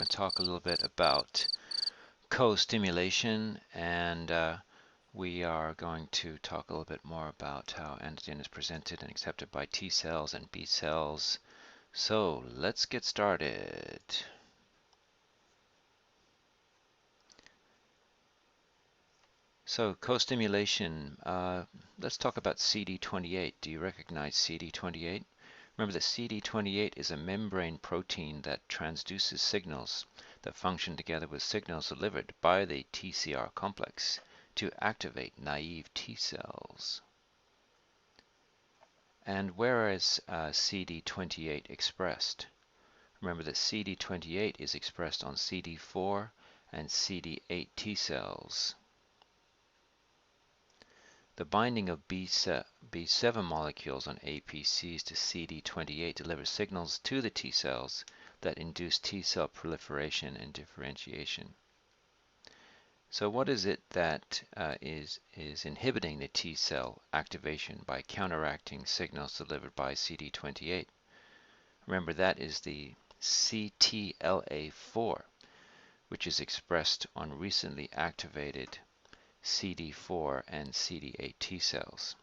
going to talk a little bit about co-stimulation, and we are going to talk a little bit more about how antigen is presented and accepted by T cells and B cells. So let's get started. So co-stimulation, let's talk about CD28. Do you recognize CD28? Remember that CD28 is a membrane protein that transduces signals that function together with signals delivered by the TCR complex to activate naive T cells. And where is CD28 expressed? Remember that CD28 is expressed on CD4 and CD8 T cells. The binding of B7 molecules on APCs to CD28 delivers signals to the T cells that induce T cell proliferation and differentiation. So what is it that is inhibiting the T cell activation by counteracting signals delivered by CD28? Remember, that is the CTLA4, which is expressed on recently activated CD4 and CD8 T cells.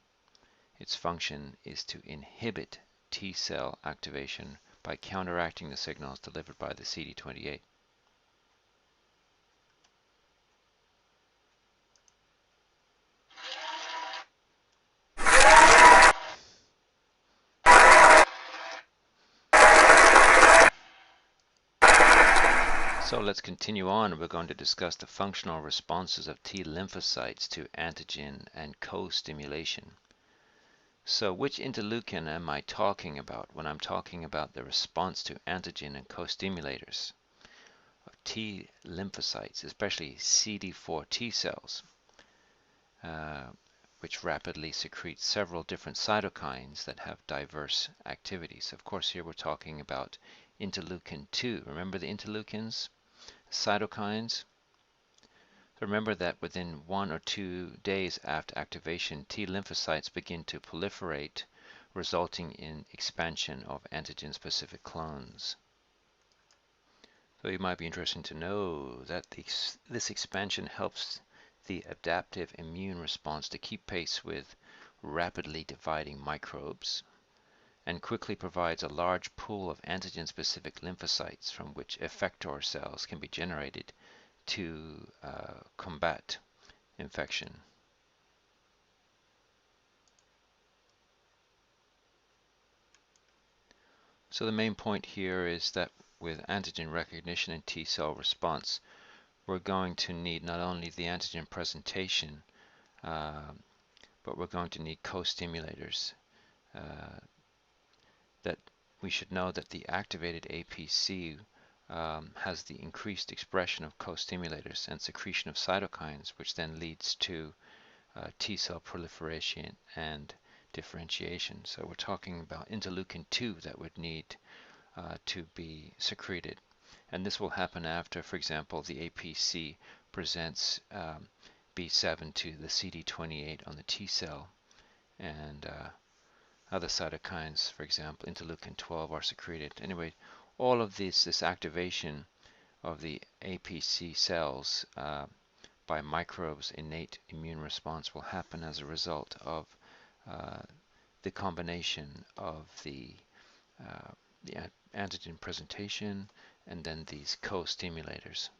Its function is to inhibit T cell activation by counteracting the signals delivered by the CD28. So let's continue on. We're going to discuss the functional responses of T lymphocytes to antigen and co-stimulation. So which interleukin am I talking about when I'm talking about the response to antigen and co-stimulators of T lymphocytes, especially CD4 T cells, which rapidly secrete several different cytokines that have diverse activities. Of course, here we're talking about interleukin 2. Remember the interleukins? Cytokines. Remember that within 1 or 2 days after activation, T lymphocytes begin to proliferate, resulting in expansion of antigen-specific clones. So it might be interesting to know that this expansion helps the adaptive immune response to keep pace with rapidly dividing microbes, and quickly provides a large pool of antigen-specific lymphocytes from which effector cells can be generated to combat infection. So the main point here is that with antigen recognition and T cell response, we're going to need not only the antigen presentation, but we're going to need co-stimulators. That we should know that the activated APC has the increased expression of co-stimulators and secretion of cytokines, which then leads to T cell proliferation and differentiation. So we're talking about interleukin 2 that would need to be secreted. And this will happen after, for example, the APC presents B7 to the CD28 on the T cell, and other cytokines, for example, interleukin 12, are secreted. Anyway, all of this activation of the APC cells by microbes' innate immune response will happen as a result of the combination of the antigen presentation and then these co-stimulators.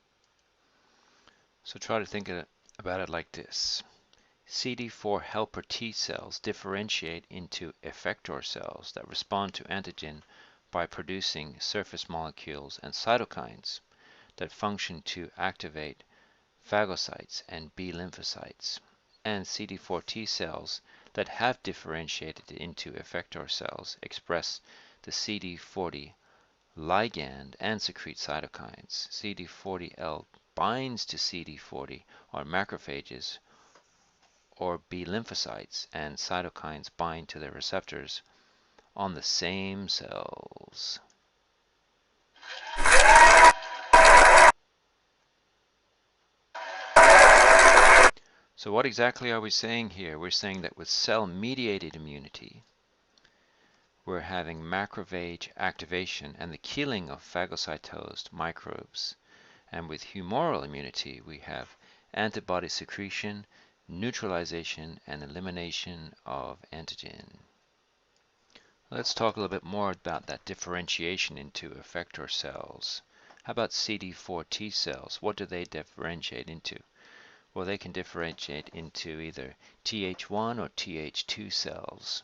So try to think about it like this. CD4 helper T cells differentiate into effector cells that respond to antigen by producing surface molecules and cytokines that function to activate phagocytes and B lymphocytes, and CD4 T cells that have differentiated into effector cells express the CD40 ligand and secrete cytokines. CD40L binds to CD40 on macrophages or B lymphocytes, and cytokines bind to their receptors on the same cells. So what exactly are we saying here? We're saying that with cell-mediated immunity, we're having macrophage activation and the killing of phagocytosed microbes. And with humoral immunity, we have antibody secretion, neutralization, and elimination of antigen. Let's talk a little bit more about that differentiation into effector cells. How about CD4 T cells? What do they differentiate into? Well, they can differentiate into either Th1 or Th2 cells.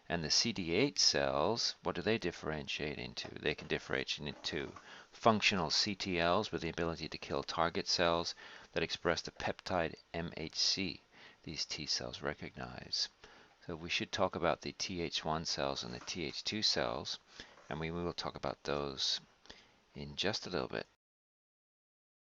And the CD8 cells, what do they differentiate into? They can differentiate into functional CTLs with the ability to kill target cells that express the peptide MHC these T cells recognize. So we should talk about the Th1 cells and the Th2 cells, and we will talk about those in just a little bit.